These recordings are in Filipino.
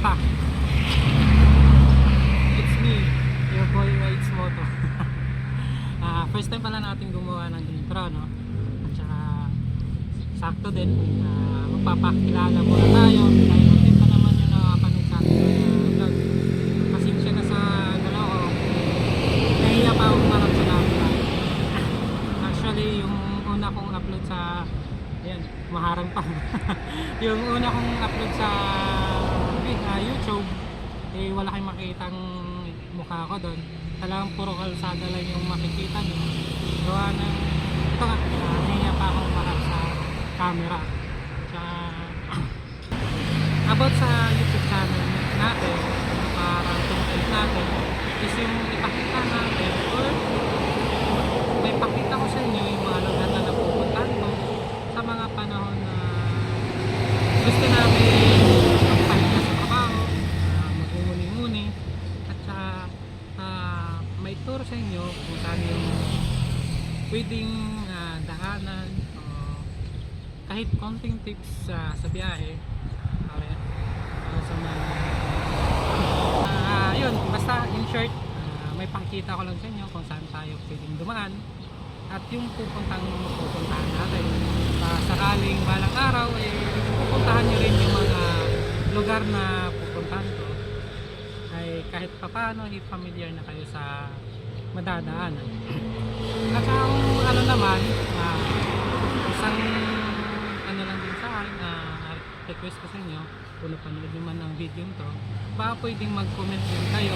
Kamusta? It's me, your boy Rides Moto. First time pala natin gumawa ng intro, no? At saka sakto din, magpapakilala muna tayo dahil hindi pa naman yung nakapanood sa akin na vlog. Pasensya na sa dalawa ko, nahiya pa akong marap sa camera. Actually, yung una kong upload sa ayan, maharang pa. Yung una kong upload sa YouTube, eh wala kayong makitang mukha ko doon. Talagang puro kalsada lang yung makikita nyo. Gawa ng ito nga, nahiya pa akong maharap sa camera. Tsaka, about sa YouTube channel natin, para content natin, is yung ipakita natin or may pakita ko sa inyo yung mga lugar na napupuntahan ko sa mga panahon na gusto namin magpahinga sa trabaho, magmumuni-muni, at saka may tour sa inyo kung saan yung pwedeng daanan, kahit konting tips sa biyahe. Okay. Sa mga yun, basta in short, may pangkita ko lang sa inyo kung saan tayo pwedeng dumaan at yung pupuntahan natin. Sakaling balang araw pupuntahan nyo rin yung mga lugar na pupuntahan ko, ay kahit papaano familiar na kayo sa madadaanan. At ang ano naman, isang ano lang din sa akin, request ko sa inyo, kung napanood nyo man ang video to, baka pwedeng mag-comment din kayo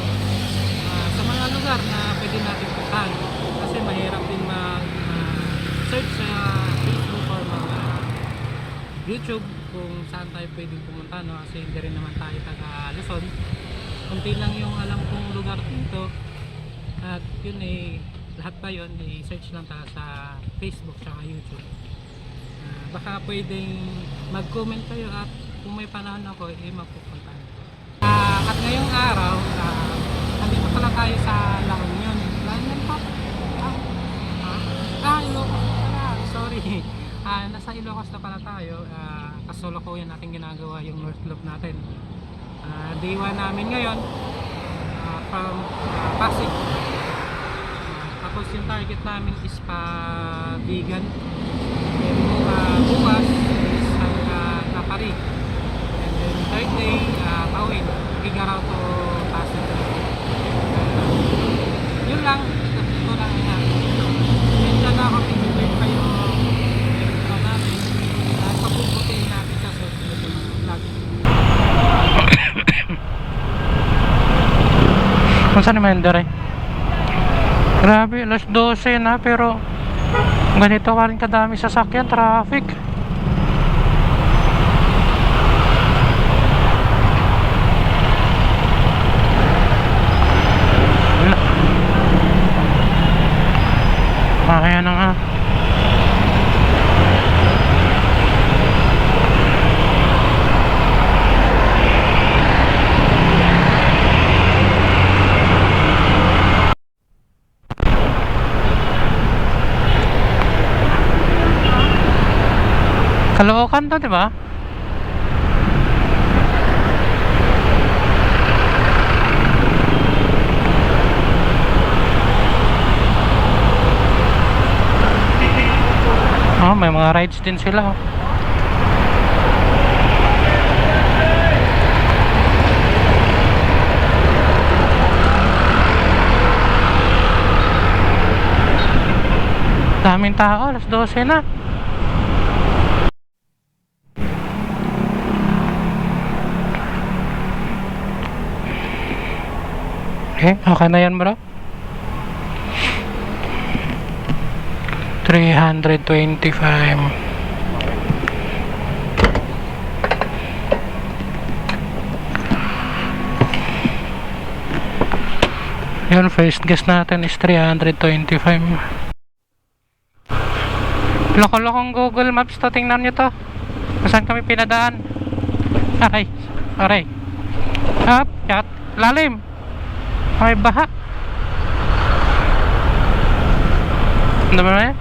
sa mga lugar na pwede natin puntahan, kasi mahirap din mag-search sa Facebook or mga YouTube kung saan tayo pwedeng pumunta, no? Kasi hindi rin naman tayo taga Luzon, kunti lang yung alam kong lugar dito, at yun lahat pa yun search lang tayo sa Facebook at YouTube. Baka pwedeng mag-comment kayo at kung may panahon ako mapupuntahan ko. At ngayong araw, nandito pala tayo sa La Union. La Union pa? Ilocos pala, sorry. Nasa Ilocos na pala tayo. Kasolo ko yan natin ginagawa yung North Loop natin. Day 1 namin ngayon from Pasig. Tapos yung target namin is pa Bigan. Bukas is Napari. And then third day, Pauwin, Igaraw to Pasig. Yun lang, ito lang nga. Medyo na ako pinipin pa yung intro natin. Papuputin natin sa susunod ng vlog. Kung saan naman yung grabe, alas 12 na pero ganito ka rin kadami sasakyan, traffic. Kaya na nga. Caloocan to, di ba? May mga rides din sila. Daming tao, alas 12 na. Okay na yan, bro. 325. Yun, first guess natin is 325. Loko-lokong Google Maps to, tingnan nyo to. Saan kami pinadaan? Aray, aray. Up, yak, lalim. May baha. Ano ba na?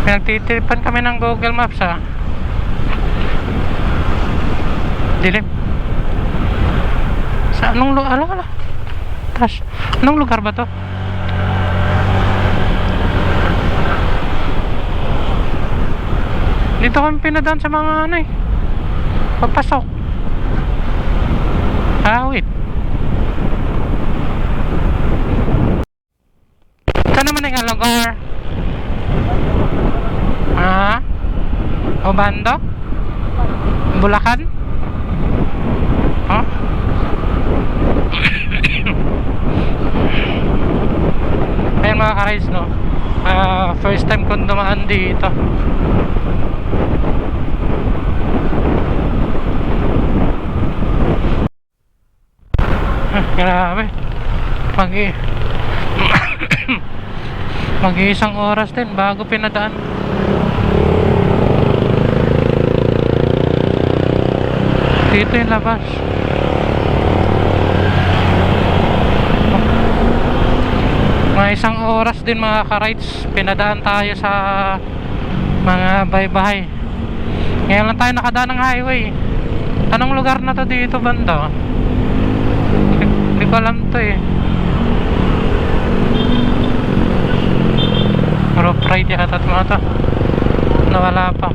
Pinagtitiripan kami ng Google Maps, ha. Dilim. Sa anong lugar? Ala. Taas. Anong lugar ba to? Dito kami pinadaan sa mga ano eh. Papasok. Wait. Saan naman yung lugar? Obando? Bulacan? Huh? Ayan mga ka-rides, no? First time kong dumaan dito. Grabe. Mag-iisang oras din bago pinadaan. Dito yung labas. Mga isang oras din mga ka-rides, pinadaan tayo sa mga bahay-bahay. Ngayon lang tayo nakadaan ng highway. Anong lugar na to dito banda? Hindi ko alam to eh. Rough ride yata mga to. Nawala pa.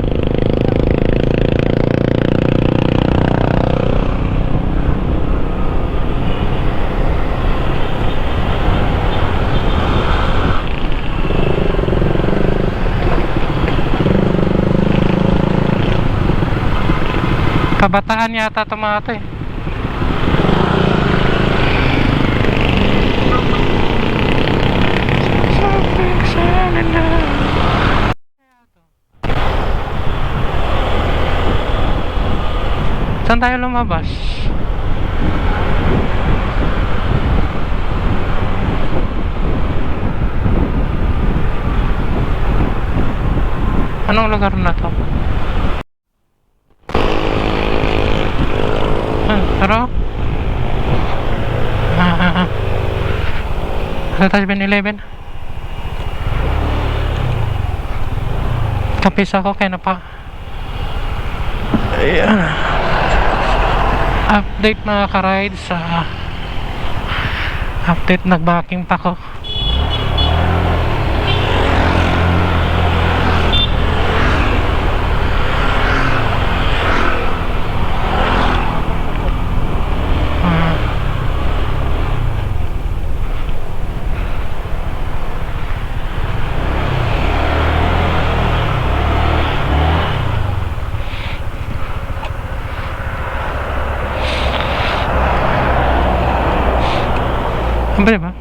Kabataan yata ito mga ito eh. Saan tayo lumabas? Anong lugar na to? Pero sa 7-Eleven kapis ako kaya na pa. Ayan. Update mga ka-rides sa update, nag-backing pa ko. Ba diba?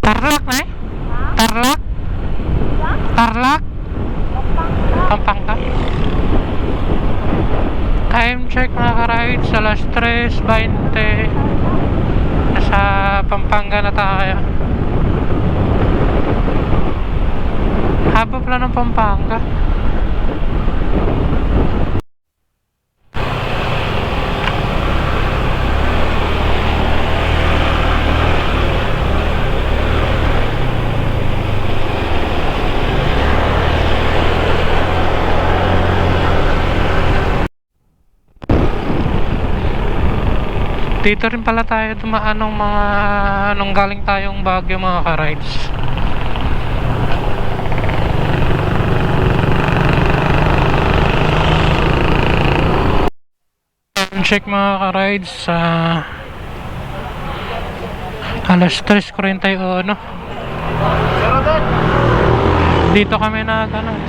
Tarlac na eh? Tarlac? Tarlac? Pampanga. Time check mga ka-rides, alas 3:20. Nasa Pampanga na tayo. Haba pala ng Pampanga. Dito rin pala tayo dumaan ng mga nung galing tayong Baguio mga ka-rides. Check mga ka-rides sa alas 3:41. Dito kami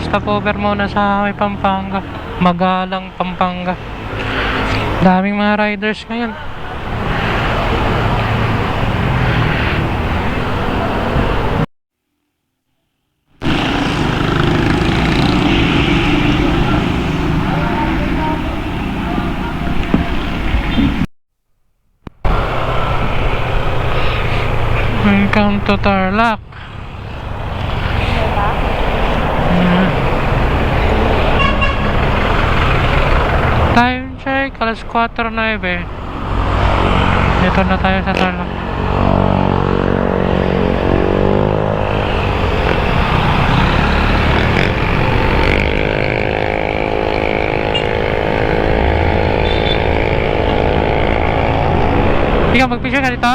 stopover muna sa may Pampanga, Magalang, Pampanga. Daming mga riders ngayon. Welcome to Tarlac. Time check, alas 4:09. Dito na tayo sa Tarlac. Ikaw, mag-picture ka dito?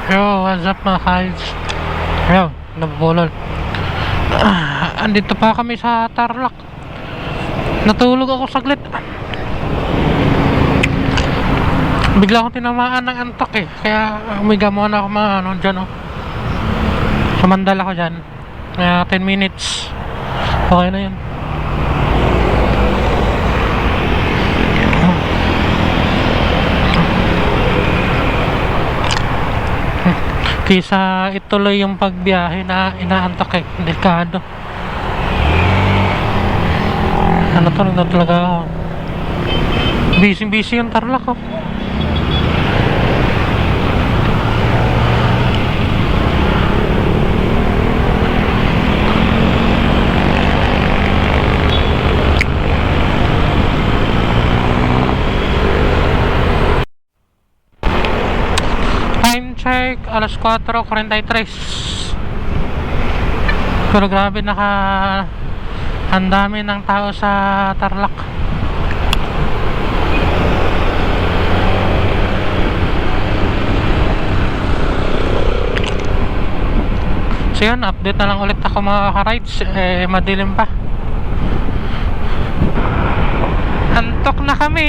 Yo, what's up mga guys? Yo, nabulol. Andito pa kami sa Tarlac. Natulog ako saglit. Bigla akong tinamaan ng antok eh. Kaya umiga muna ako dyan oh. Sumandal ako dyan. 10 minutes. Okay na yun. Kaysa ituloy yung pagbiyahe na inaantok eh. Delikado. Ano to, na talaga ako. Busy yung Tarlac oh. Time check, alas 4:43. Pero grabe ang dami ng tao sa Tarlac. So yun, update na lang ulit ako mga ka-rides. Madilim pa. Antok na kami.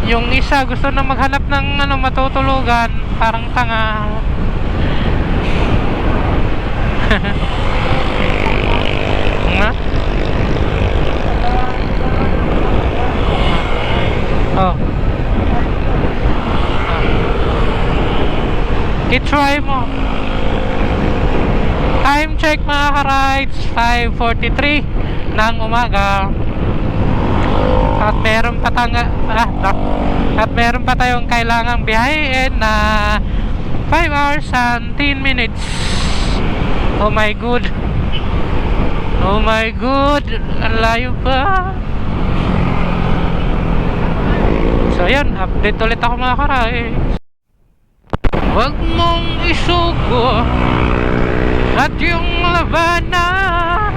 Yung isa gusto na maghanap ng matutulugan. Parang tanga. Nga? Oh. I-try mo. Time check mga ka-rides, 5:43 ng umaga. At meron pa tayong kailangang biyahin na 5 hours and 10 minutes. Oh my god. Oh my god, ang layo pa. So yun, update ulit ako mga karay. Huwag mong isuko at yung labanan.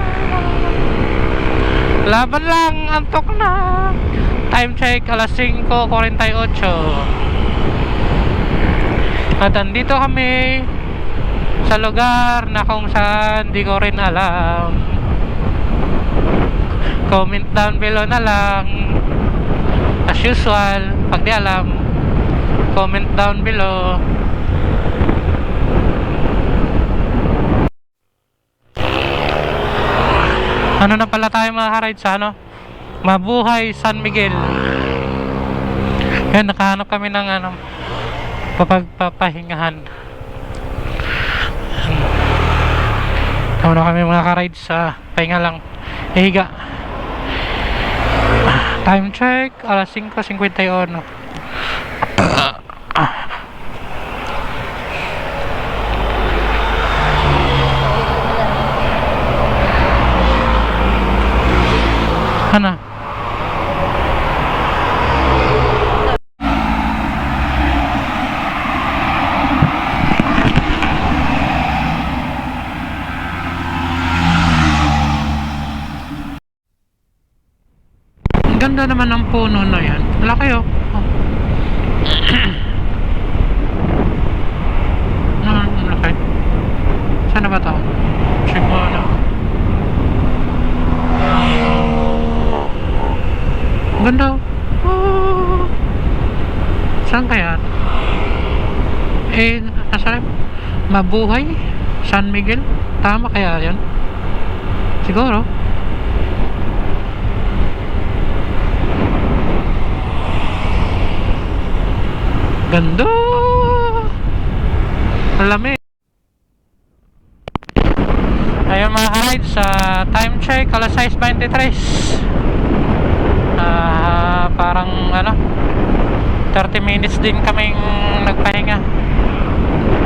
Laban lang, antok na. Time check, alas 5:48. At andito kami sa lugar na kung saan di ko rin alam. Comment down below na lang. As usual, pag di alam, comment down below. Ano na pala tayo mga ka-rides sa Mabuhay San Miguel. Yan, nakahanap kami ng papagpapahingahan. Muna kami mga ka-rides sa pahinga lang. Higa. Time check, alas 5:51. Ano? Ang ganda naman ng puno na yan. Laki oh. Ang laki. Saan na ba ito? Check mo na. Ang ganda oh. Oh. Saan kaya? Nasaan? Mabuhay? San Miguel? Tama kaya yan? Siguro. Ganda! Alam eh. Ayun mga ka-rides, sa time check, alas 6:23. Parang ano, 30 minutes din kaming nagpahinga.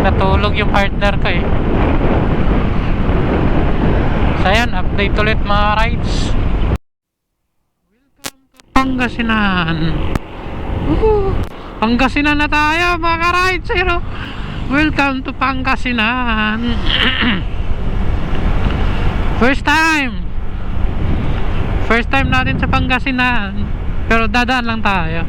Natulog yung partner ko eh. So ayan, update ulit mga rides. Welcome to Pangasinan. Pangasinan na tayo mga ka-rides. Welcome to Pangasinan. First time natin sa Pangasinan. Pero dadaan lang tayo.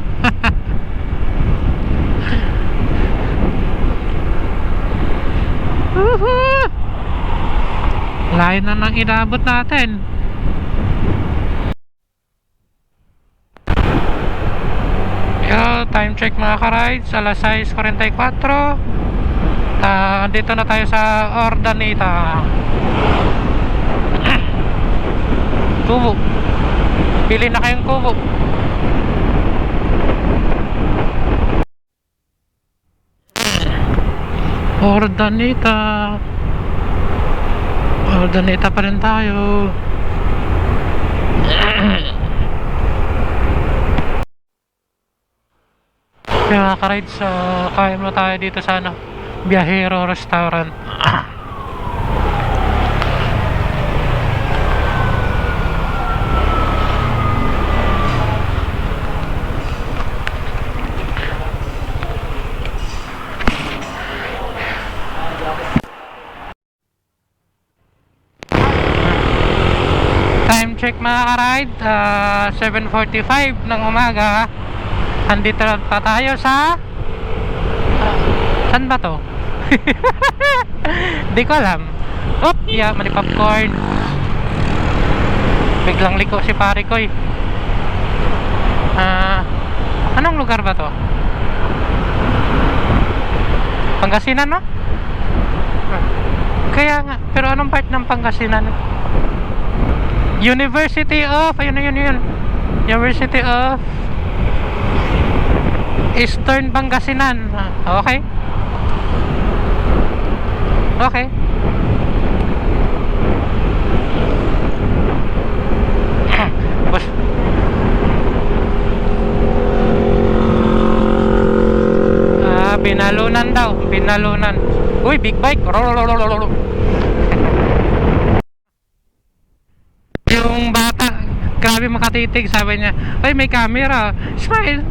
Layo na nang inabot natin. Time check mga ka-rides, alas 6:44. Dito na tayo sa Ordaneta. Kubo. Pili na kayong kubo. Ordaneta. Ordaneta pa rin tayo. Kaya ka-rides, kain mo tayo dito sa ano, Biyahero Restaurant. Time check mga ka-ride, 7:45 ng umaga. Andito pa tayo sa saan ba to? Di ko alam. Yeah, mali popcorn. Biglang liko si pare ko eh. Anong lugar ba to? Pangasinan no? Kaya nga, pero anong part ng Pangasinan? University of, yun. University of Eastern Pangasinan. Okay. Bus. Binalunan daw. Uy, big bike. Yung bata, grabe makatitig, sabi niya, ay may camera, smile.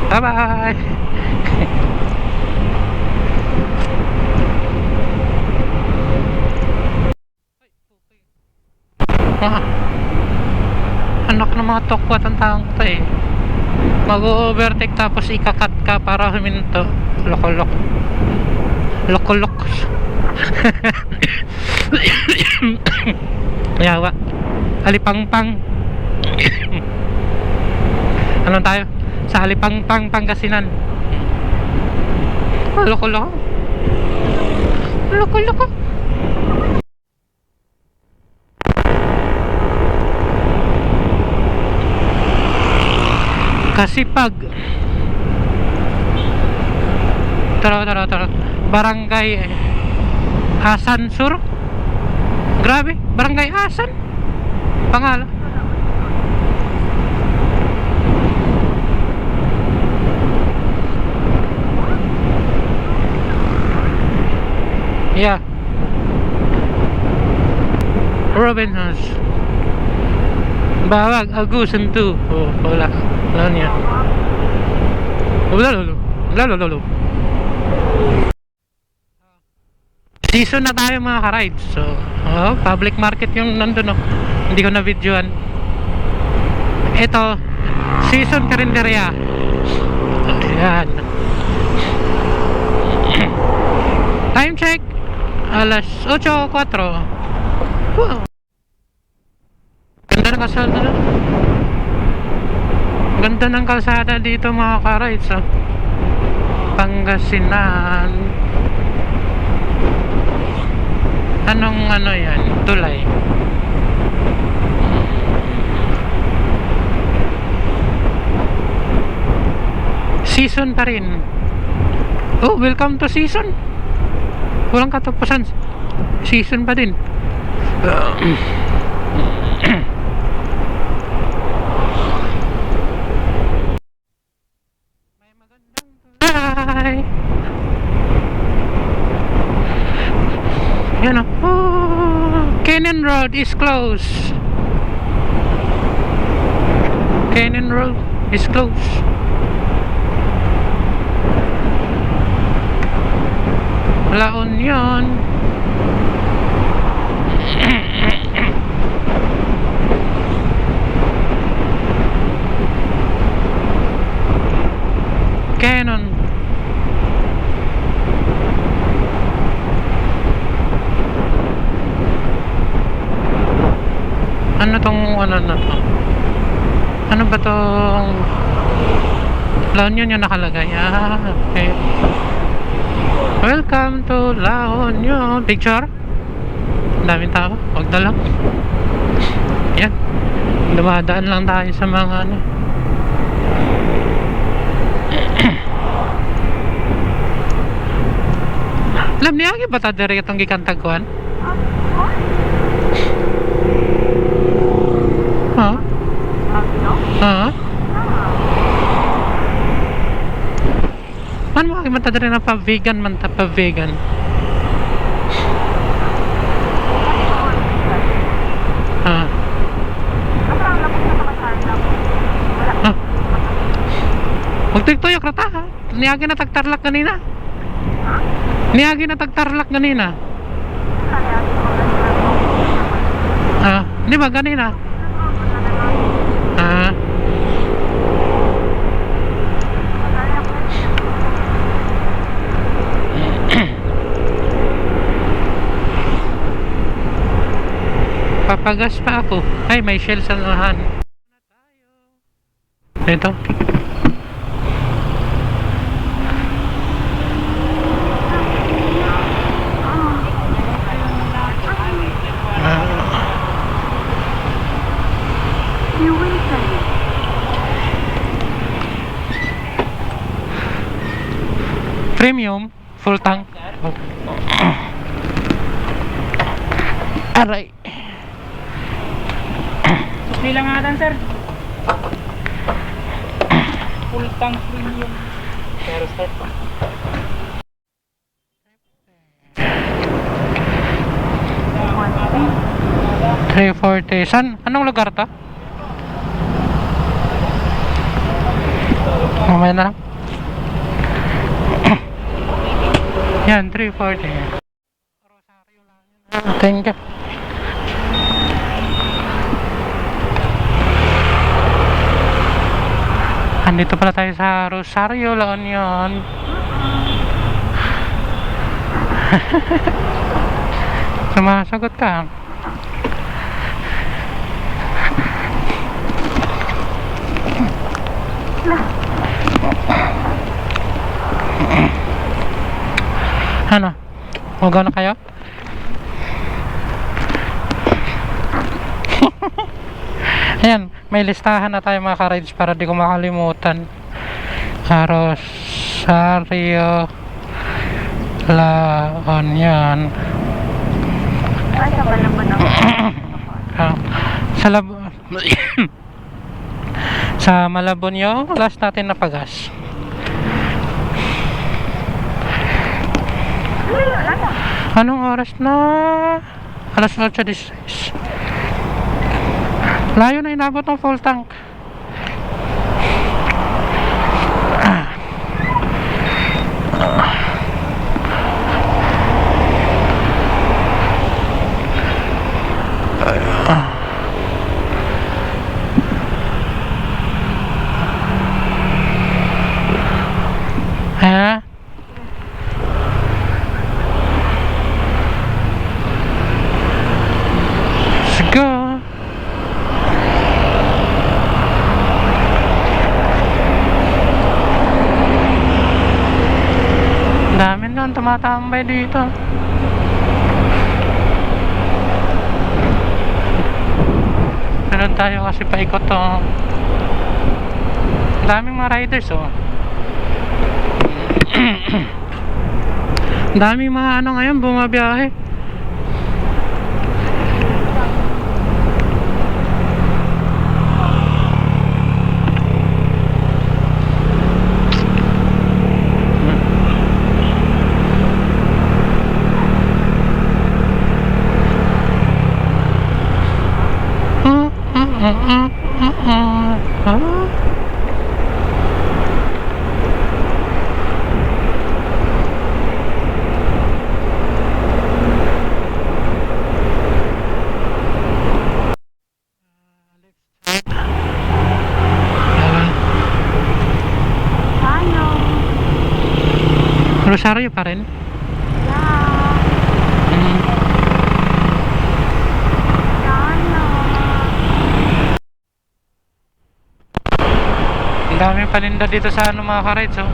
Bye bye. Anak ng mga tokwat ang taong to eh. Mag-overtake tapos ikakat ka para huminto. Loko-lok. Yawa. Alipangpang. Ano tayo? Sa Alipangpang, Pangasinan. Loko-loko. Kasipag. Tara. Barangay Asan Sur. Grabe, Barangay Asan. Pangalan. Yeah. Robin House. Bawag, Agusan 2. Oh, wala. Wala niya. Lalo. Season na tayo mga ka-rides. So, public market yung nandun, oh. Hindi ko na videoan. Ito, season karinderya. Ayan. Time check. Alas 8:04. Wow. Ganda ng kalsada. Ganda ng kalsada dito mga ka-rides, oh. Pangasinan. Anong ano yan? Tulay. Season pa rin. Oh, welcome to season. Walang katapusan. Season pa din. May magandang tulay. Yan o. Oh, Canyon Road is closed. Canyon Road is closed. La Union. Canon. Ano tong ano na to? Ano ba tong La Union yung nakalagay? Ah, okay. Welcome to La Union. Picture? Ang daming tao. Huwag na lang. Yan. Dumadaan lang tayo sa mga ano. Alam niya ba ta dire itong gikantagkuhan? Ha? Ha? Man mo kagimata dire na pa-vegan man ta pa-vegan. Ha? Ha? Magtigtuyok na ta ha? Niyagi na tagtarlak kanina. Niyagi na tagtarlak kanina. Ah, di ba kanina? Ah. Papagas pa ako. Ay, may shell sa lahan. Ito. Premium, full tank. Aray. Bilang atan sir. Full tank premium. Pero start pa. 340. San? Anong lugar to? Mamaya na lang. Yan, 340. Thank you. Andito pala tayo sa Rosario, La Union. Sumasagot ka. Ano? Magawa na kayo? Ayan, may listahan na tayo mga ka-rides para di ko makalimutan. Rosario La Union. Ay, sa Malabon ako. Sa sa Malabon yung last natin na pagas. Anong oras na? Alas 8:16. Layo na inabot ng full tank. Ha? Let's go. Dami nang tumatambay dito. Sunod tayo kasi paikot to. Daming mga riders oh. Daming mga ano ngayon bumabiyahe. Ano? Rosario pa rin. Yeah. Mm. Ano? Ang daming paninda dito sa ano mga ka-rides oh.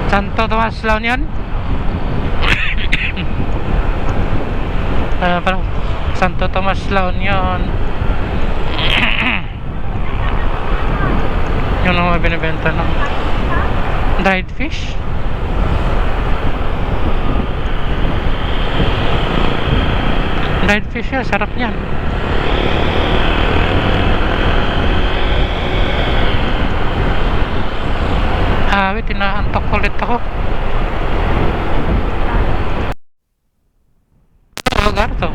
Santo Tomas La Union. Parang Santo Tomas La Union. Yung mga binibenta ng dried fish. Dried fish yan, sarap niyan. Wait, inaantok ulit ako. Ano lugar to?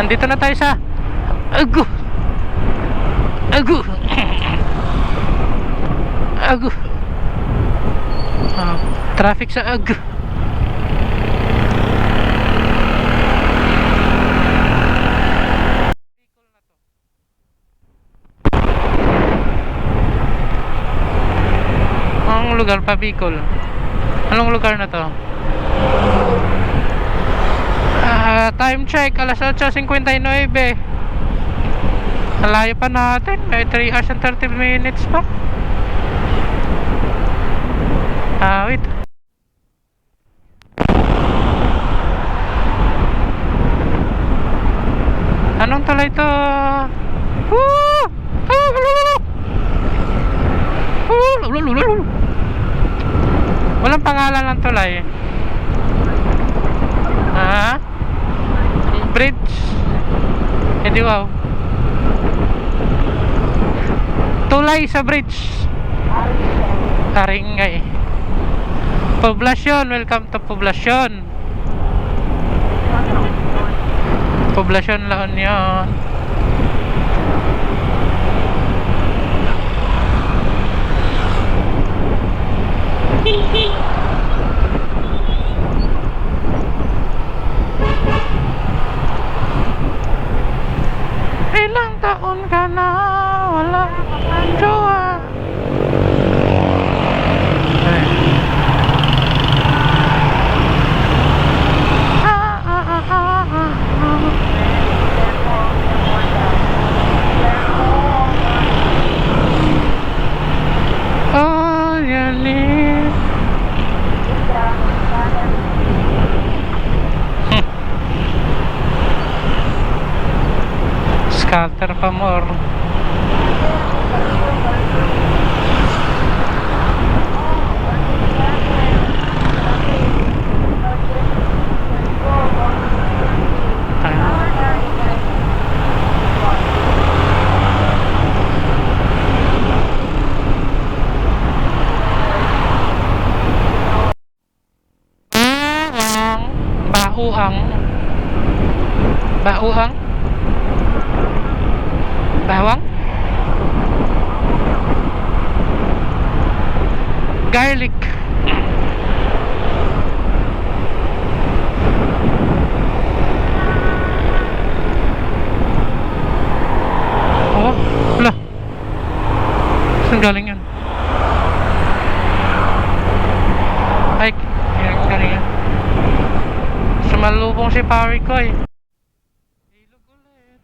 Nandito na tayo sa Agu. Traffic sa Agu. Anong lugar pa Bicol? Anong lugar na to? Time check, alas 8:59. Malayo pa natin, may 3 hours and 30 minutes pa. Wait. Anong tulay to? Walang pangalan ng tulay. Bridge. Hindi wow. Tulay sa bridge. Haringay. Poblasyon, welcome to Poblasyon. Poblasyon La Union. Ilang taon ka na wala kang jowa. Ay. All you need. Scatter pa more. Bauang. Bauang. Bawang. Garlic. Oh, wala. Saan galing yan? Ay, yan galing yan. Sumalubong si pari ko eh. Ilog ulit.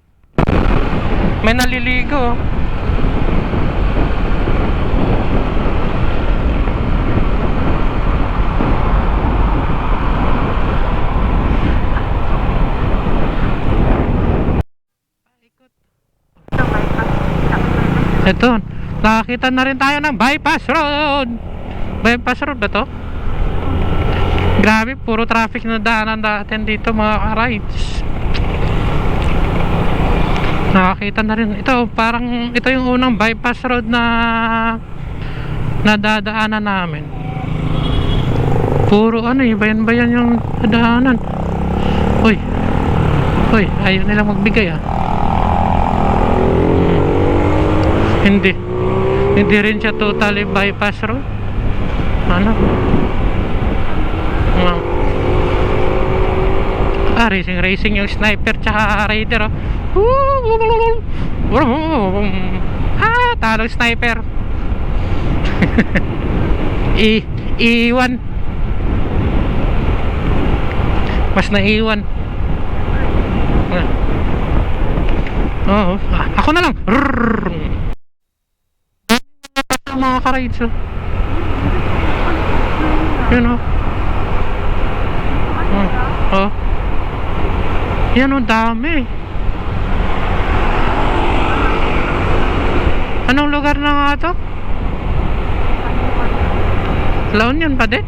May naliligo. Ito, nakakita na rin tayo ng bypass road. Bypass road ba to? Grabe, puro traffic na daanan natin dito mga ka-rides. Nakakita na rin. Ito, parang ito yung unang bypass road na nadadaanan namin. Puro ano eh, bayan-bayan yung daanan. Uy, uy, ayaw nilang magbigay ah. Hindi rin siya totally bypass road. Ano? Racing yung sniper tsaka raider oh. Talong sniper. iwan mas naiwan. Oo, ako na lang. Mga ka-rides oh. Yun oh. Oh. Yan oh, dami. Anong lugar na nga to? La Union pa din?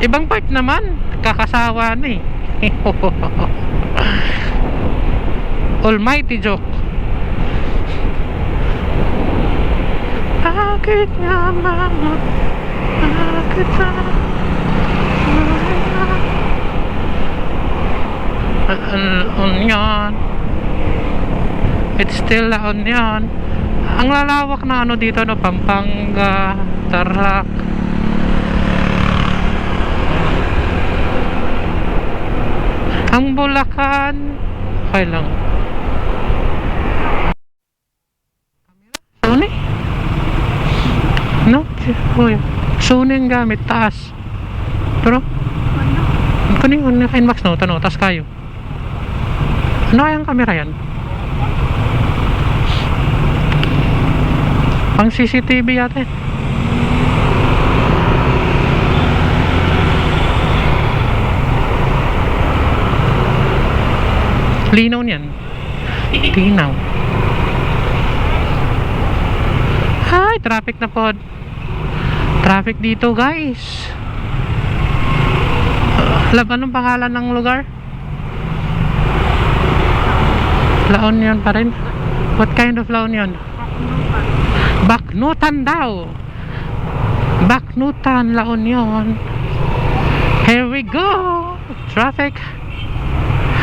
Ibang part naman. Kakasawa na eh. Almighty joke. Bakit nga mamot? Bakit na? Union. It's still La Union. Ang lalawak na ano dito no, Pampanga, Tarlac. Ang Bulacan, okay lang. Sony? No? Uy, Sony ang gamit, taas. Pero kunin yung Inmax no, tanong, taas kayo. Ano kayang camera yan? Pang CCTV yata eh. Linaw niyan. Linaw. Hi, traffic na po. Traffic dito guys. Alam, anong pangalan ng lugar? La Union pa rin. What kind of La Union? Baknutan daw. Baknutan, La Union. Here we go. Traffic.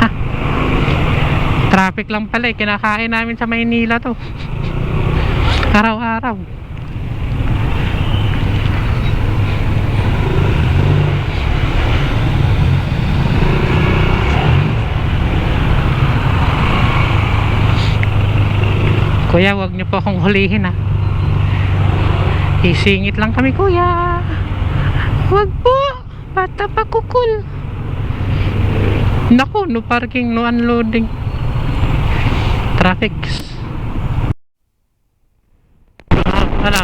Ha. Traffic lang pala eh. Kinakain namin sa Maynila to. Araw-araw. Kuya, wag niyo po akong hulihin ha. Isingit lang kami, kuya. Wag po. Bata pa kukul. Naku, no parking, no unloading. Traffic. Ano?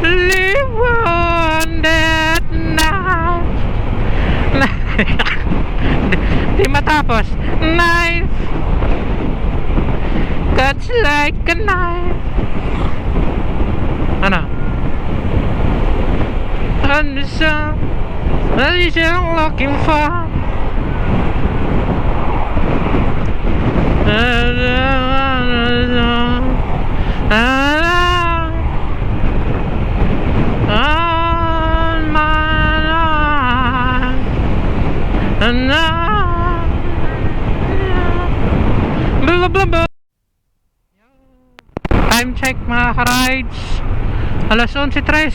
Live on that night. Di matapos. Knife cuts like a knife. Ano? And the sun that you're looking for. On my life. And blah blah blah. Time check mga ka-rides, alas 11:03.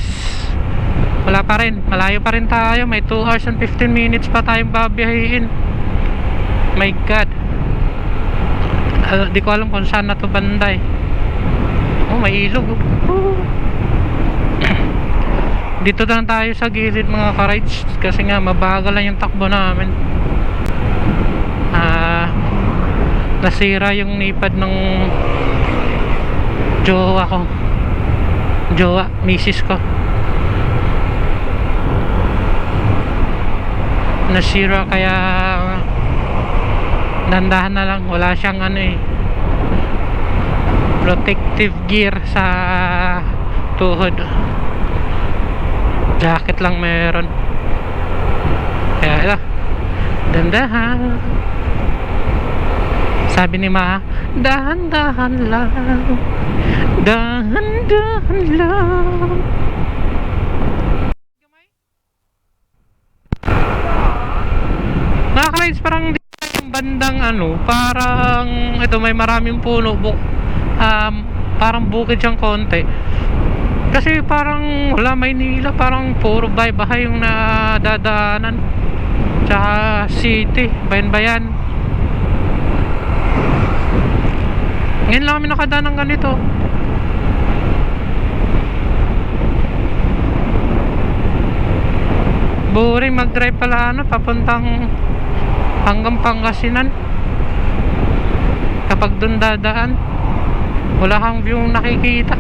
Wala pa rin, malayo pa rin tayo. May 2 hours and 15 minutes pa tayong babiyahin. My god, di ko alam kung saan na to banda eh. Oh, may ilog oh. Dito lang tayo sa gilid mga ka-rides, kasi nga mabagal lang yung takbo namin. Nasira yung nipad ng jowa ko. Jowa, misis ko. Nasira, kaya dandahan na lang. Wala siyang ano eh, protective gear sa tuhod. Jacket lang meron. Kaya ito, dandahan. Sabi ni Ma, dahan-dahan lang, dahan-dahan lang. Nakaka-rides parang yung bandang ano, parang ito may maraming puno, parang bukid siyang konti. Kasi parang wala, Maynila, parang puro bahay-bahay yung nadadaanan. Tsaka city, bayan-bayan. Ngayon lang kami nakadaan ng ganito. Boring mag-drive pala ano, papuntang hanggang Pangasinan. Kapag dun dadaan, wala kang view nakikita.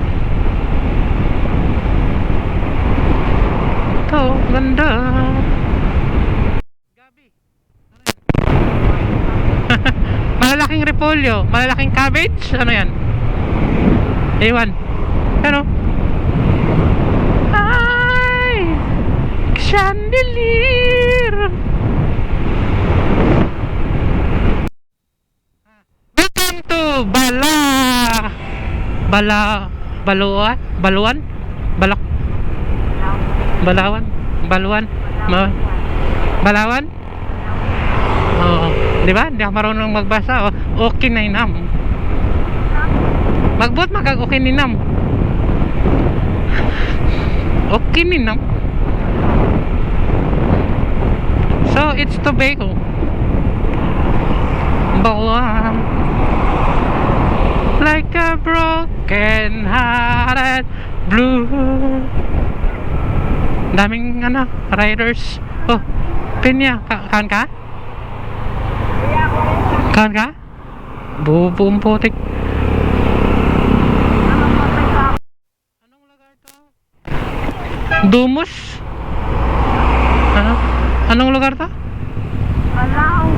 Ito, ganda. Malalaking repolyo, malalaking cabbage, ano yan? Ewan. Pero ay, chandelier. Welcome to Baluan? Balawan? Oo. Di ba? Hindi ako marunong magbasa. Okay na inam. Magbot okay ninam. Okay ninam. So, it's Tobago. Baluan. Like a broken hearted blue. Daming ano, riders. Oh, Pinya, kaan ka? Kaan ka? Buong putik. Anong lugar to? Dumus? Ano? Anong lugar to? Balao.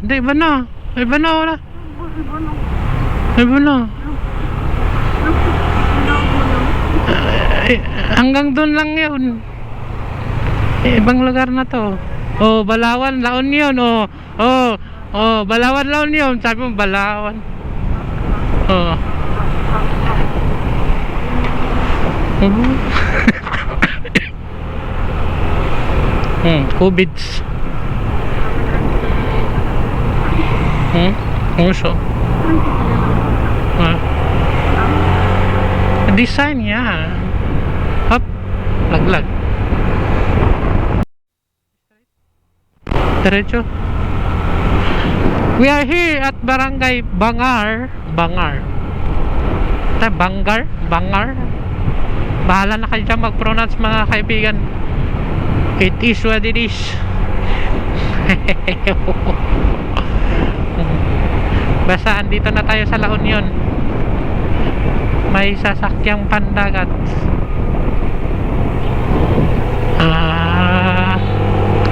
Di, iba na. Iba na, wala. Iba na. Hanggang doon lang yun. Ibang lugar na to. Oh, Balawan, La Union. Oh, Oh, Balawan lang yun. Sabi mo, Balawan. Oh. Cubids. Uso. Design niya. Hop. Laglag. Diretso. We are here at Barangay Bangar. Bangar. Bahala na kayo dyan mag-pronounce mga kaibigan. It is what it is. Basta andito na tayo sa La Union. May sasakyang pandagat.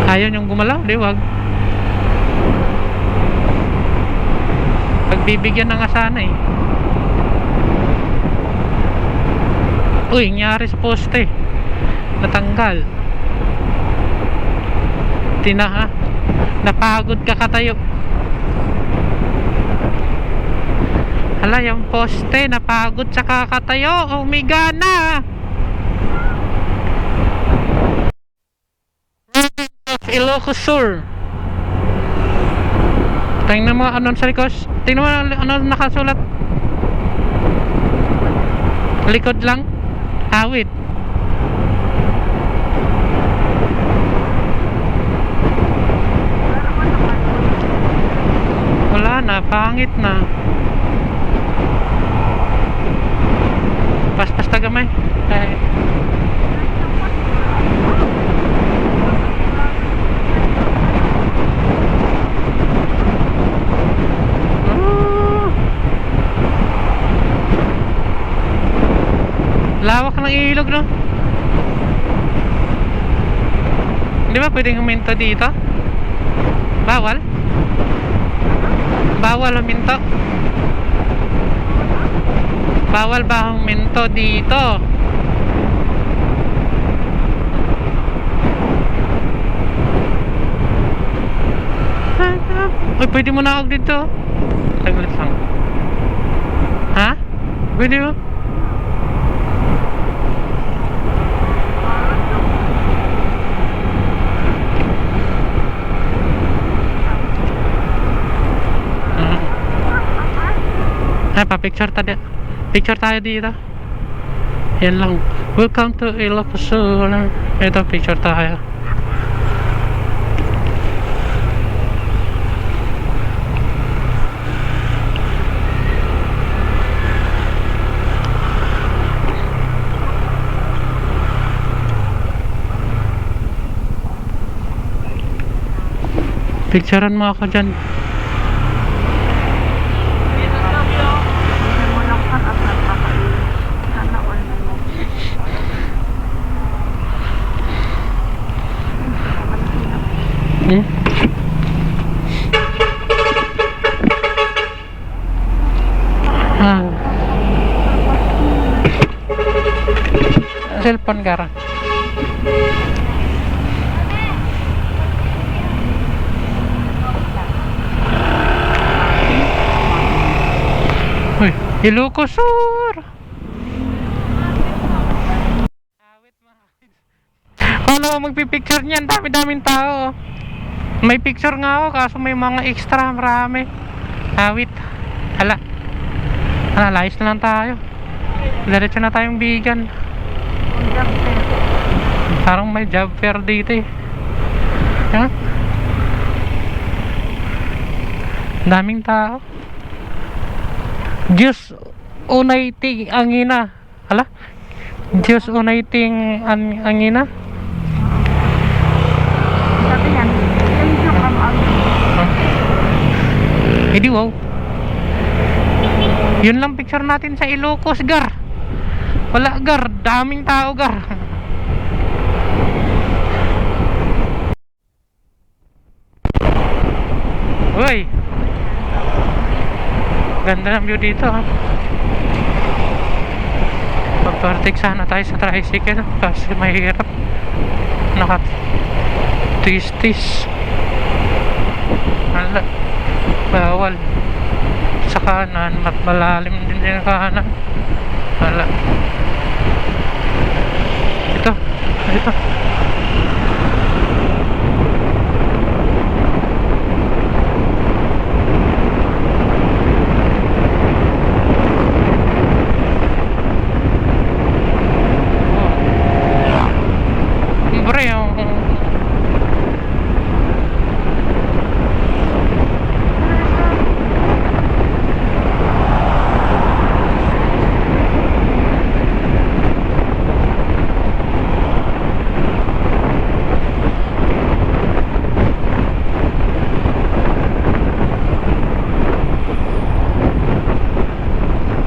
Ayaw yung gumalaw, di wag. Pagbibigyan na nga sana eh. Uy, nangyari sa poste. Natanggal. Tinaha. Napagod ka katayo. Hala, yung poste. Napagod sa kakatayo. Umigana. Ilocos Sur. Tingnan mo ano sa likod. Tingnan mo ano nakasulat. Likod lang. Awit. Wala na, pangit na. Paspas tagamay. Lawak ng ilog, no? Di ba pwedeng huminto dito? Bawal? Bawal huminto? Bawal ba huminto dito? Uy, pwede mo na ako dito. Taglit lang. Ha? Pwede mo? Pa-picture tayo. Picture tayo dito. Yan lang. Welcome to Ilocos Sur. Ito, picture tayo. Picturean mo ako dyan. Cellphone ka rin. Uy, Ilocos Sur. Ano magpipicture niyan? Dami-daming tao. May picture nga ako kaso may mga extra marami. Awit. Hala. Layas na lang tayo. Diretso na tayong Bigan. Parang may job fair dito eh. Ha? Daming tao. Diyos unaiting angina. Hala? Diyos unaiting angina. Sabi yan, thank you from us. Hindi wow. Yun lang picture natin sa Ilocos, gar. Wala, gar. Daming tao, gar. Uy. Ganda ng view dito, ha. Pagpartik sana tayo sa tricycle kasi mahirap. Nakat-tis-tis. Hala. Bawal. Sa kanan, malalim din yung kanan. Wala. Ito. Ito. Bre, yung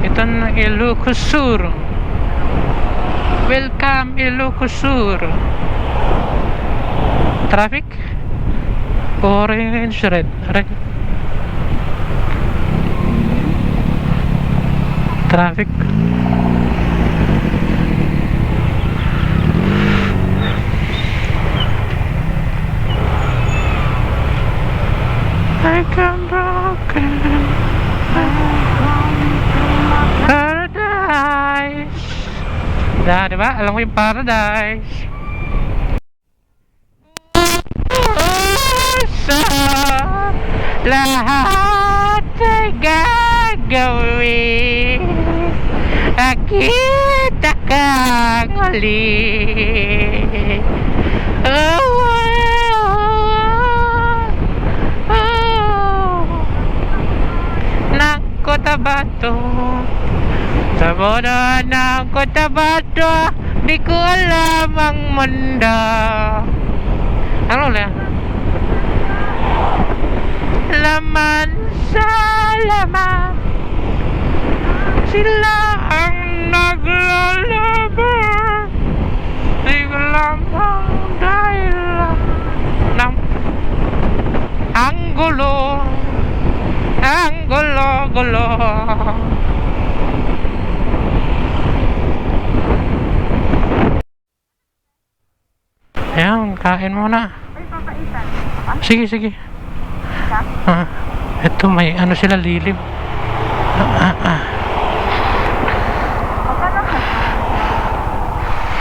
ito na Ilocos Sur. Welcome Ilocos Sur. Traffic? Orange, red. Red. Traffic. Like I'm broken. Paradise. Diba? Alam mo yung paradise. Sa lahat ay gagawin, nakita kang uli. Oh, oh, oh. Ng Cotabato, sa bono ng Cotabato, di ko alam ang mundo. Ano ulit? Laman sa laman, sila ang naglalaban. Di ko lamang dahil ng ang gulo, ang gulo-gulo. Ayan, kain muna. Ay, papaitan. Sige, sige. Ah, ito may ano sila, lilim. Magkano ka?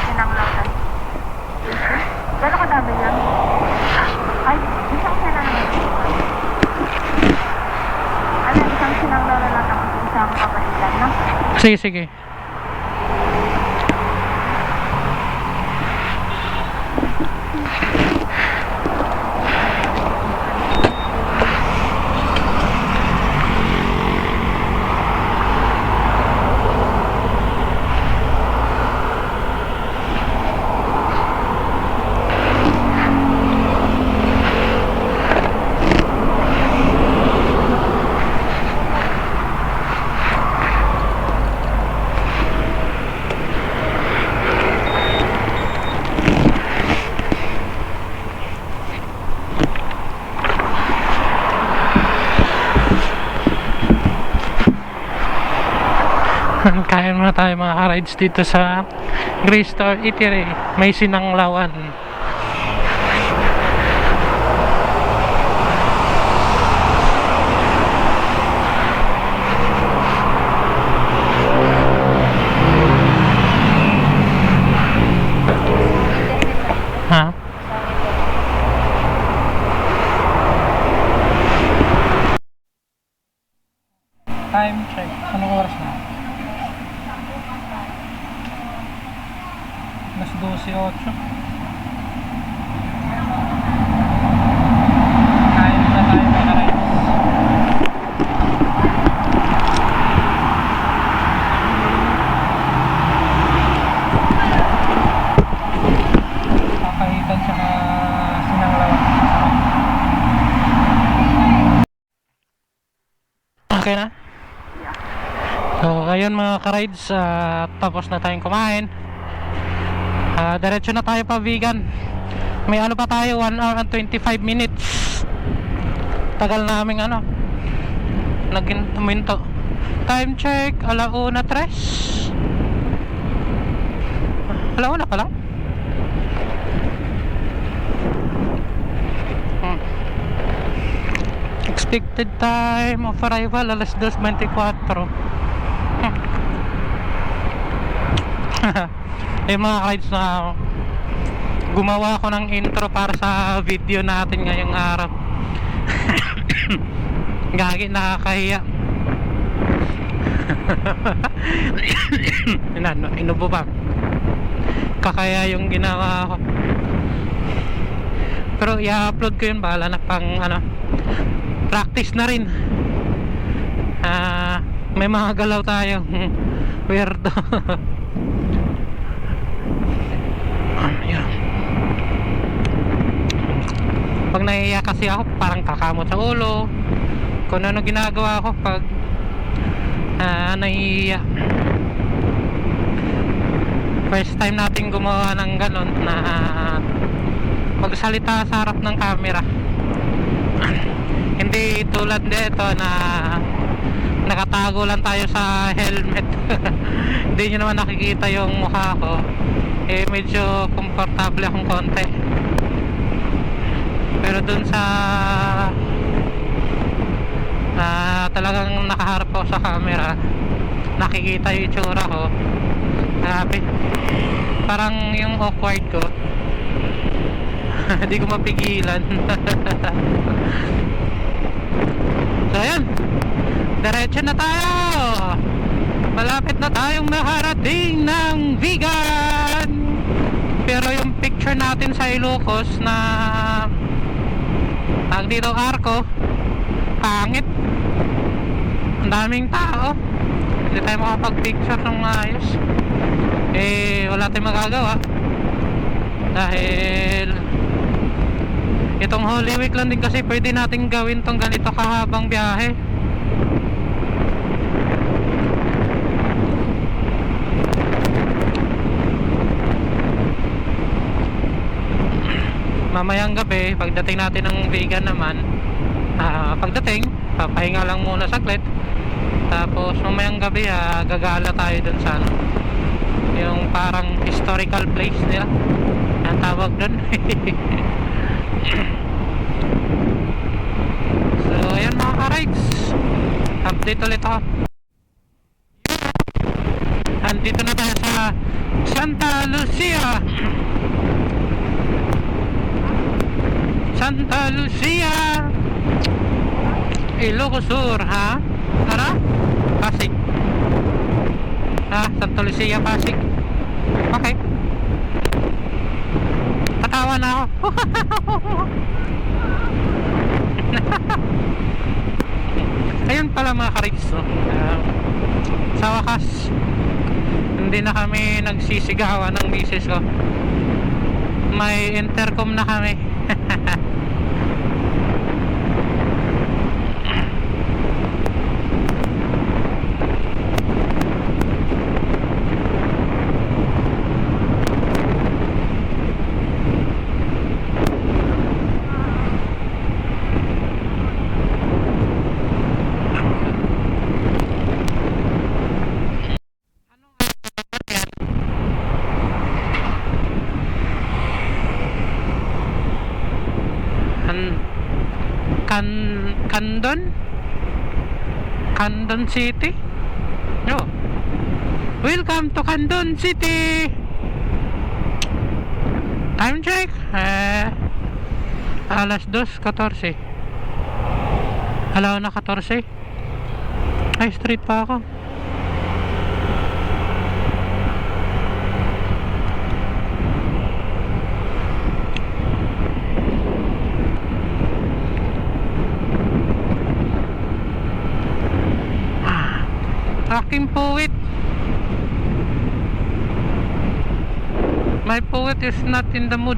Sinanglawan. Gano'n kadami yan? Ay, isang sinanglawan. Ano, isang sinanglawan lang ako sa isang papaitan, no? Sige, sige. Kain muna tayo mga ka-rides dito sa Gray Star Eatery. May sinanglawan. Ha? Time check. Anong oras na? Alas 12:08. Kain na tayo mga rides. Papahitan tsaka sinanglawan. Okay na? So, ayun mga ka-rides, tapos na tayong kumain. Diretso na tayo pa vegan. May ano pa tayo, 1 hour and 25 minutes. Tagal naming ano, naging tuminto. Time check, 1:03. 1:00 pa lang. Expected time of arrival alas 2:24. Yung mga rides na gumawa ako ng intro para sa video natin ngayong araw. Gagi, nakakahiya. Inubo ba? Kakaya yung ginawa ko. Pero i-upload ko yun, bahala na pang practice na rin. May mga galaw tayo. Weirdo. Ayan. Pag naiiyak kasi ako, parang kakamot sa ulo. Kung ano ginagawa ko pag naiiyak. First time natin gumawa ng ganon na magsalita sa harap ng camera. Hindi tulad nito na nakatago lang tayo sa helmet. Hindi nyo naman nakikita yung mukha ko. Medyo komportable akong konti. Pero dun sa talagang nakaharap ako sa camera, nakikita yung itsura ko. Grabe, parang yung awkward ko. Hindi ko mapigilan. So ayan, diretso na tayo. Malapit na tayong nakarating ng Vigan. Pero yung picture natin sa Ilocos na dito Arco, pangit. Ang daming tao, hindi tayo makapag-picture ng maayos. Wala tayong magagawa dahil itong Holy Week lang din kasi pwede natin gawin tong ganito kahabang biyahe. Mamayang gabi, pagdating natin ng Vigan naman, pagdating, papahinga lang muna saglit. Tapos mamayang gabi, gagala tayo dun sa yung parang historical place nila. Ang tawag dun. So ayan mga ka-rides, update ulit ako. Andito na tayo sa Santa Lucia. Santa Lucia, Ilocos Sur, ha? Ano? Pasig. Santa Lucia, Pasig. Okay. Tatawa na ako. Ayun pala mga ka-rides, no? Sa wakas, hindi na kami nagsisigawan ng misis ko. May intercom na kami. Candon City. Oh. Welcome to Candon City. Time check, alas 2:14. Alaw na 14. Ay, street pa ako. Aking poet. My poet is not in the mood.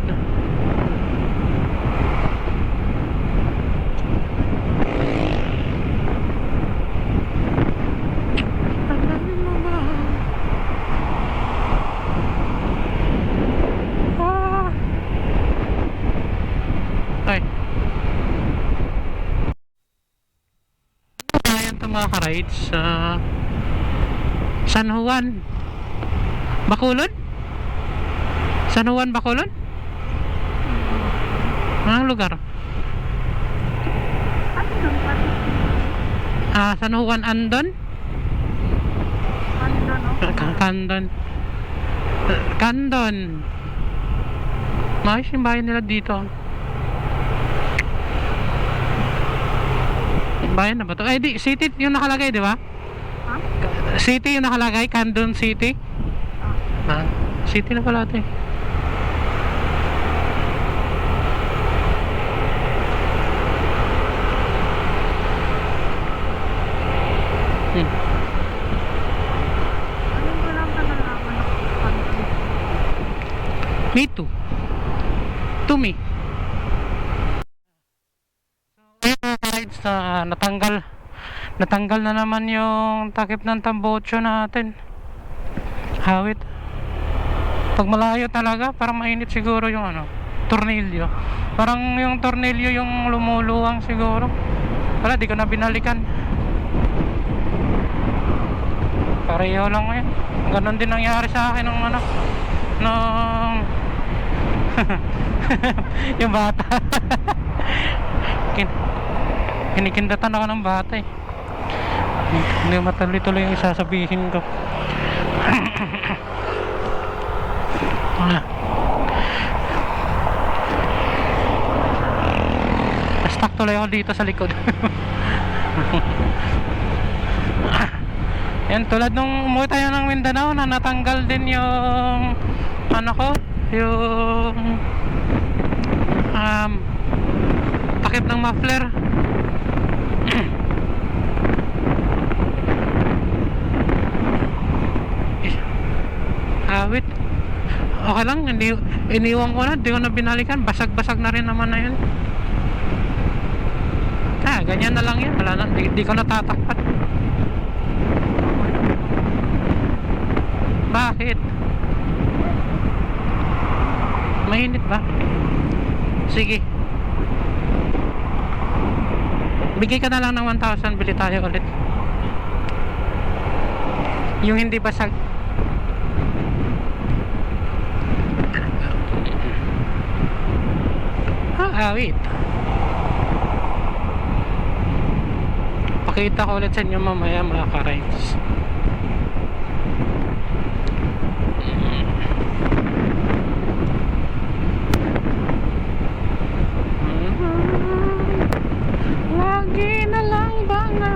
Ay. Ayan ito mga ka-rides. San Juan Bacolod? San Juan Bacolod? Anong lugar? Quezon pati. San Juan Andon? Ano no? Candon. Candon. Maayos yung bayan nila dito. Bayan na ba to? Di, city yung nakalagay, di ba? Ha? City yung nakalagay, Candon City. City na pala ito eh. Anong ko lang na nalaman ako sa Quezon? Me too. To me. So, ayun mga ka-rides, natanggal na naman yung takip ng tambocho natin. Hawit. Pag malayo talaga, parang mainit siguro yung tornilyo. Parang yung tornilyo yung lumuluwang siguro. Wala, di ko na binalikan. Pareho lang ngayon. Ganon din nangyari sa akin ng nung yung bata. Kinikindatan ako ng bata eh. Hindi matuloy-tuloy yung sasabihin ko. Stuck tuloy ako dito sa likod. Yan, tulad nung umuwi tayo ng Mindanao na natanggal din yung yung takip ng muffler. Awit. Okay lang, iniwan ko na, di ko na binalikan, basag-basag na rin naman na yun. Ganyan na lang yan, wala na, di ko natatakpan. Bakit? Mainit ba? Sige. Bigay ka na lang ng 1,000, bili tayo ulit. Yung hindi basag. Wait. Pakita ko ulit sa inyo mamaya mga ka-rides. Lagi na lang ba nga?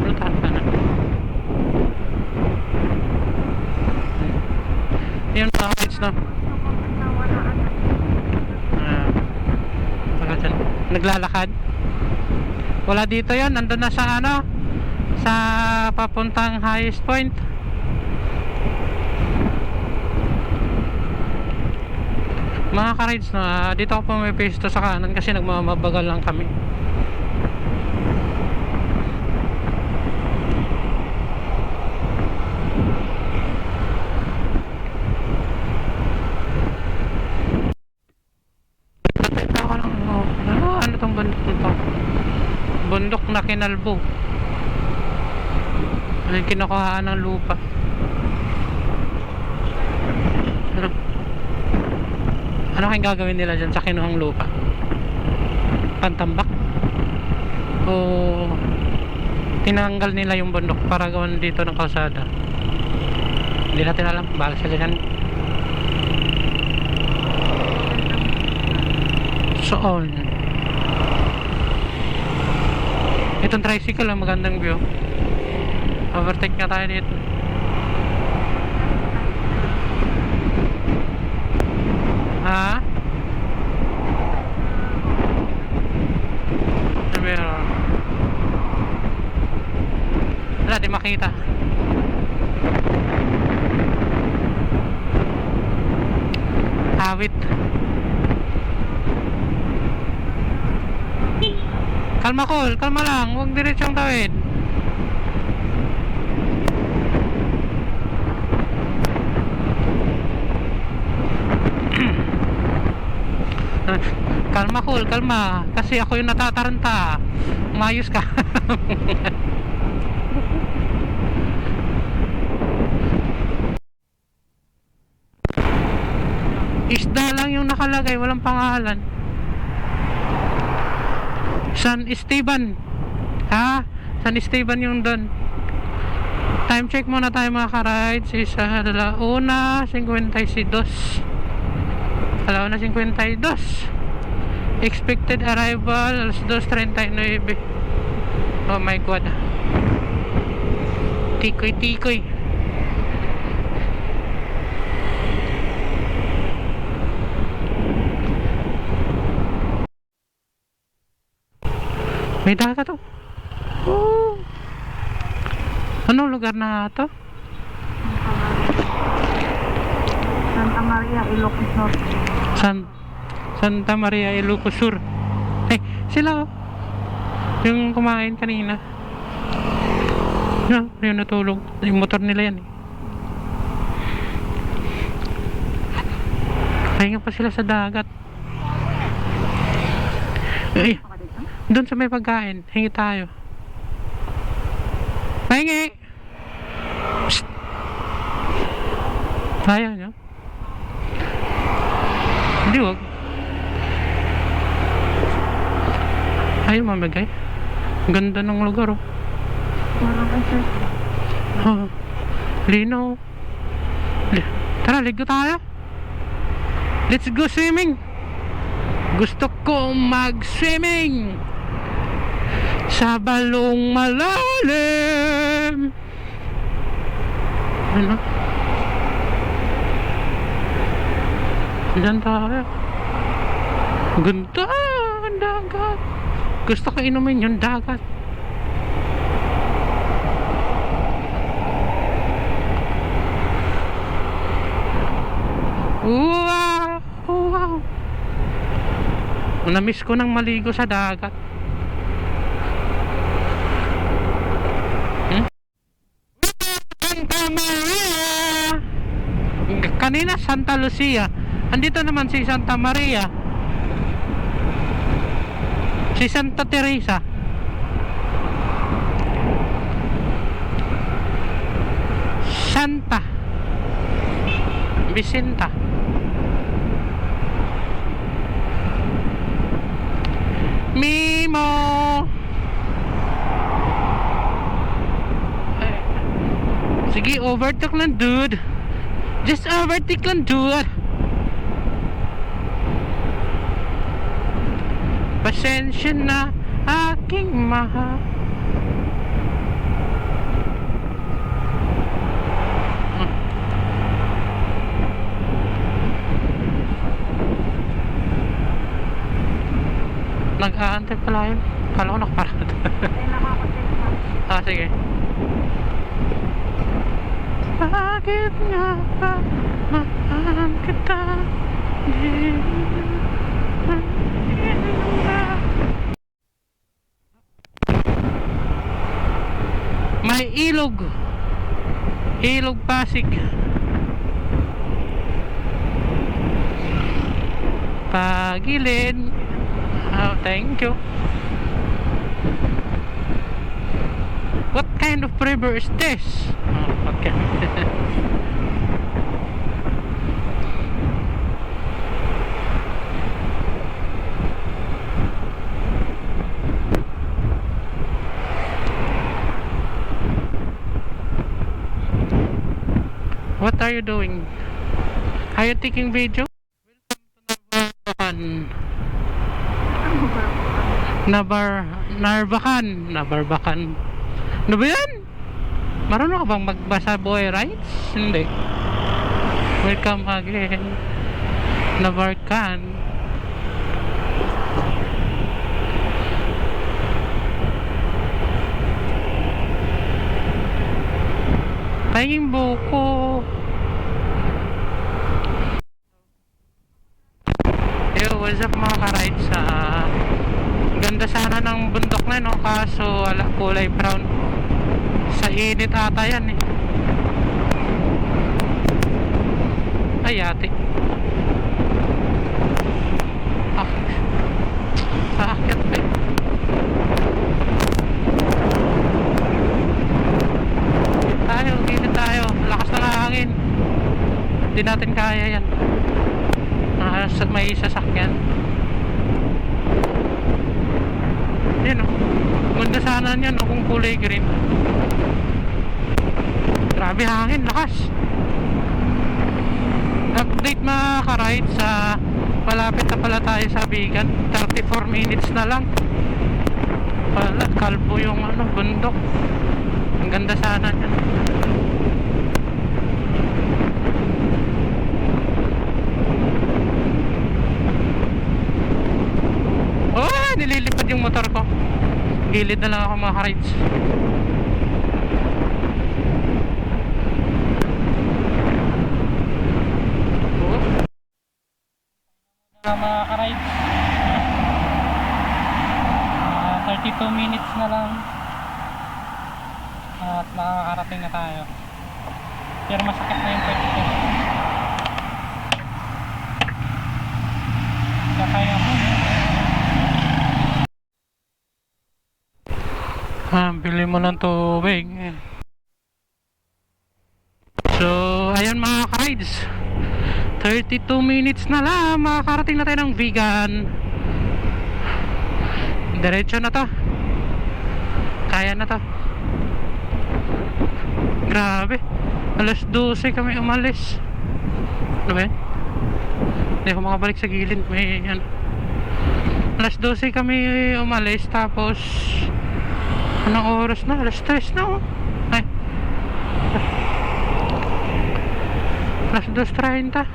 Lutan pa na. Yan mga kids na. Naglalakad. Wala dito yan. Nandun na sa sa papuntang highest point. Mga ka-rides na dito ako pumipisto sa kanan kasi nagmamabagal lang kami. Ano tong bundok nito? Bundok na Kinalbo. Ano yung kinukuhaan ng lupa? Ano kayong gagawin nila dyan sa kinuhang lupa? Pantambak? O tinanggal nila yung bundok para gawin dito ng kalsada? Hindi natin alam. Bahal sila yan. Soon. Itong tricycle ang magandang view. Overtake nga tayo dito. Ha? Meron. Wala, di makita. Awit. Kalma Col, kalma lang, huwag diretsong tawid. Kalma Col, kalma. Kasi ako yung natataranta. Umayos ka. Isda lang yung nakalagay, walang pangalan. San Esteban. Ha? San Esteban yung doon. Time check muna tayo mga ka-rides. Isa, 1:52. 1:52. Expected arrival 2:39. Oh my god. Tikoy. May dagat to. Oh. Anong lugar na to? Santa Maria, Ilocos Norte. Santa Maria, Ilocos Sur. Sila oh. Yung kumain kanina. No, yung natulog. Yung motor nila yan eh. Pahinga pa sila sa dagat. Doon sa may pagkain. Hingi tayo. Pahingi! Psst! Ayaw nyo? Hindi wag. Ayaw mamagay. Ganda ng lugar oh. Parang sir. Oh, lino. Tara, ligo tayo. Let's go swimming. Gusto ko mag-swimming sa balong malalim. Ano? Diyan tayo. Ganda ang dagat. Gusto ko inumin yung dagat. Wow! Wow! Na-miss ko nang maligo sa dagat. Santa Maria! Kanina Santa Lucia. Andito naman si Santa Maria. Si Santa Teresa. Santa Vicenta. Mimo. Sige, overtake lang dude. Just overtake lang dude. Pasensya na aking mahal. Nag-aantay pala yun. Kala ko nakaparad. Sige. Bakit nga ba mahal kita? May ilog. Ilog Pasig. Pagilid. Oh, thank you. What kind of river is this? Oh, okay. What are you doing? Are you taking video? Welcome to Narvacan. Ano ba yan? Marunong ka bang magbasa boy rights? Hindi. Welcome again. Narvacan. Pahinging buko. Yo, what's up mga ka-rides? Ganda sana ng bundok na no, kaso wala, kulay brown. Sa init ata yan eh. Ay ate. Aakyat pa eh. Tayo, gilid tayo. Lakas na hangin. Hindi natin kaya yan. may sasakyan. Yan o. Ganda sana yan o kung kulay green. Grabe hangin, lakas. Update mga ka-ride sa malapit na pala tayo sa Bigan. 34 minutes na lang. Pala, kalbo yung bundok. Ang ganda sana yan. Oh, nililipad yung motor ko. Gilid na lang ako mga ka-rides. Mga ka-rides, 32 minutes na lang at makakarating na tayo, pero masakit na yung pwede ko. Kaya mo bili mo ng tubig. So ayun mga ka-rides, 32 minutes na lang, makakarating na tayo ng Vigan. Diretso na to, kaya na to. Grabe, alas 12 kami umalis. Ano ba yun? Hindi ako makabalik sa gilid, may yan. Alas 12 kami umalis, tapos anong oras na? Alas 3 na oh. Ay, alas 2:30.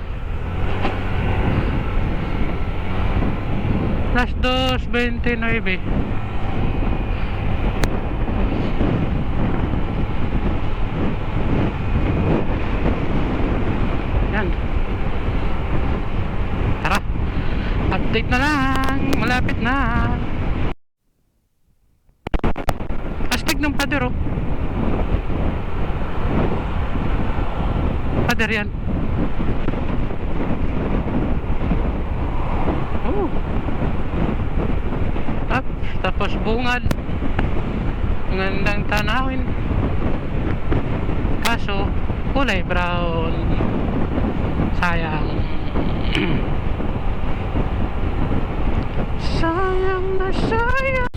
Alas 2:29. Yan. Tara, update na lang, malapit na. Astig ng pader oh. Pader yan. Oh. Up, tapos bungad. Ang gandang tanawin. Kaso kulay brown. Sayang. Sayang na sayang.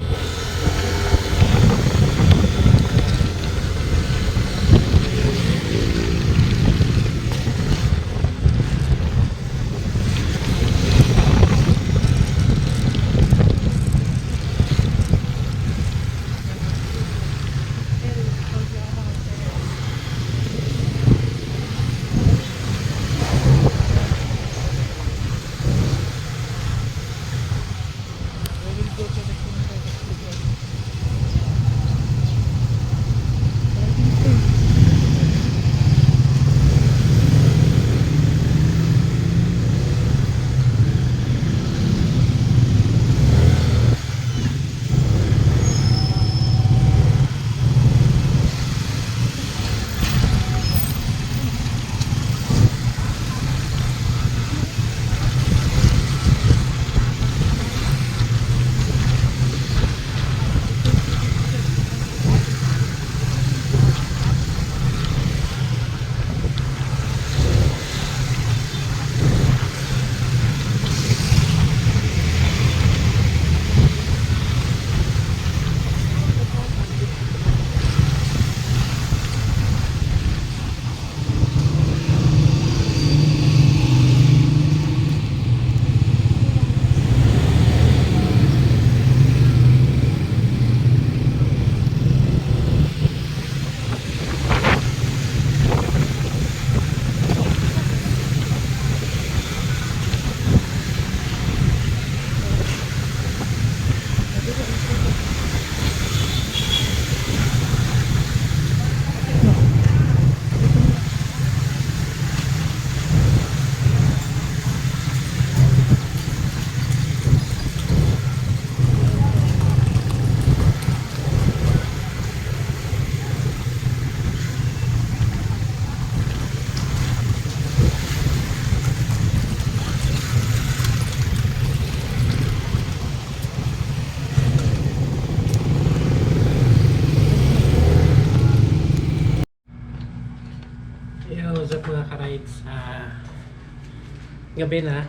Gabi na.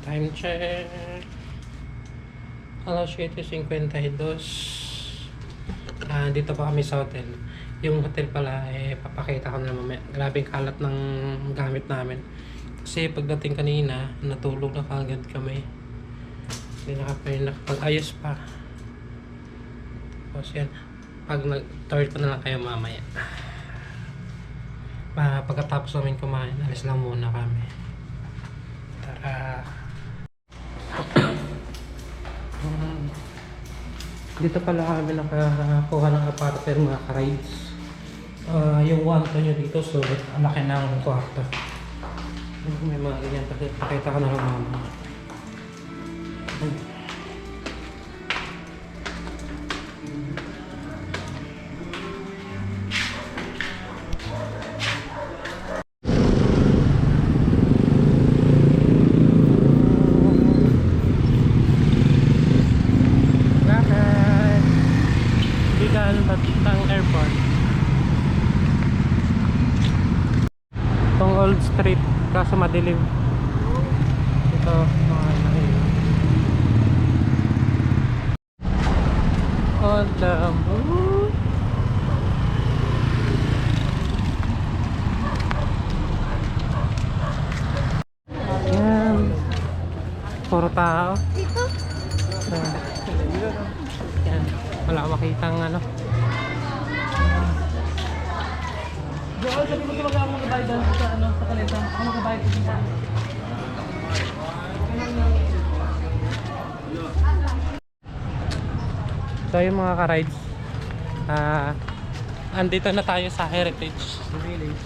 Time check. Alas 7:52. Dito pa kami sa hotel. Yung hotel pala, papakita ko na mamaya. Grabing kalat ng gamit namin. Kasi pagdating kanina, natulog na kagad kami. Hindi nakapag-ayos pa. Tapos yan, pag-tour ko na lang kayo mamaya. Pagkatapos namin kumain, alis lang muna kami. Tara. Dito pala kami nakakuha ng apartment mga ka-rides. Yung kwarto nyo dito, so ang laki ng kwarto. May mga ganyan, pakita ko na lang mama. Lakad! Bigan Batang Airport. Itong Old Street, kaso madilim. Ito, mga nahilo. On the moon. Yan. Puro tao. Yan. Wala makitang ano. Sabi mo talaga ako magbabayad sa ano sa kalesa. Ako magbabayad ko dito. So yung mga ka-rides, andito na tayo sa Heritage Village.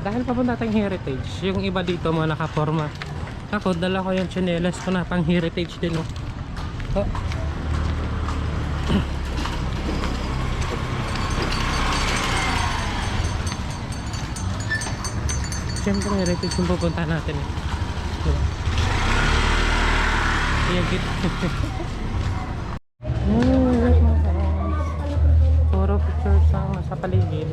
Dahil papunta tayong Heritage, yung iba dito mga nakaporma. Ako, dala ko yung tsinelas ko na pang Heritage din. Oh. Siyempre Heritage yung pupunta natin eh. Diba? Iyagit. Puro pictures ang nasa paligid.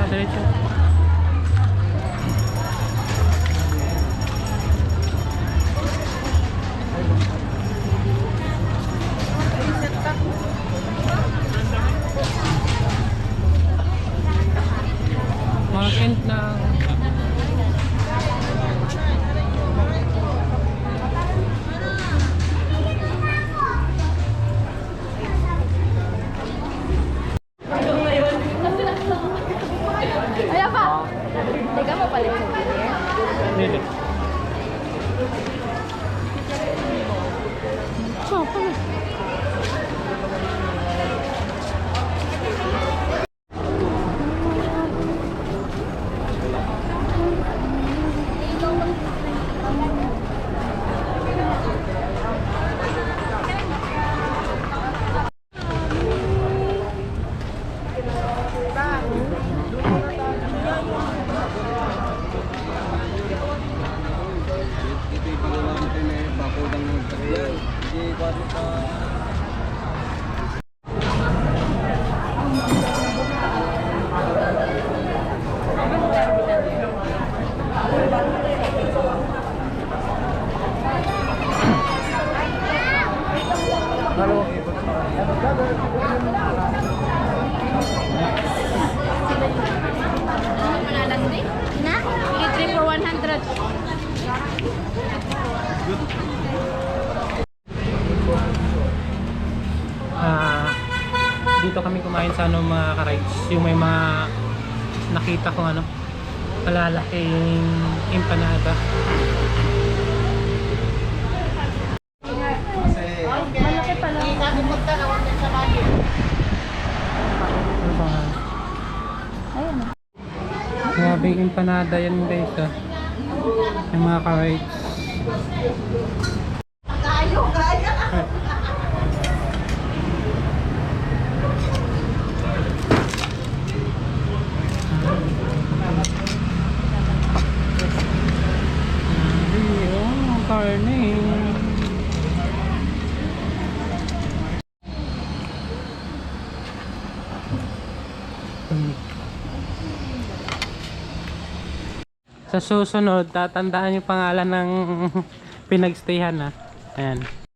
Diretso. Mag-end na. Ay, apa? Teka mo pala yung souvenir. Hindi. Halo. Dito kami kumain sa ano mga ka-rides, yung may mga nakita kong ano malalaking empanada. Malaki pala. Ano ba nga? Ayun. Grabe yung empanada yan guys ah. Yung mga ka-rides. Oh, karne. Sa susunod, tatandaan yung pangalan ng pinagstayhan ha. Ayan.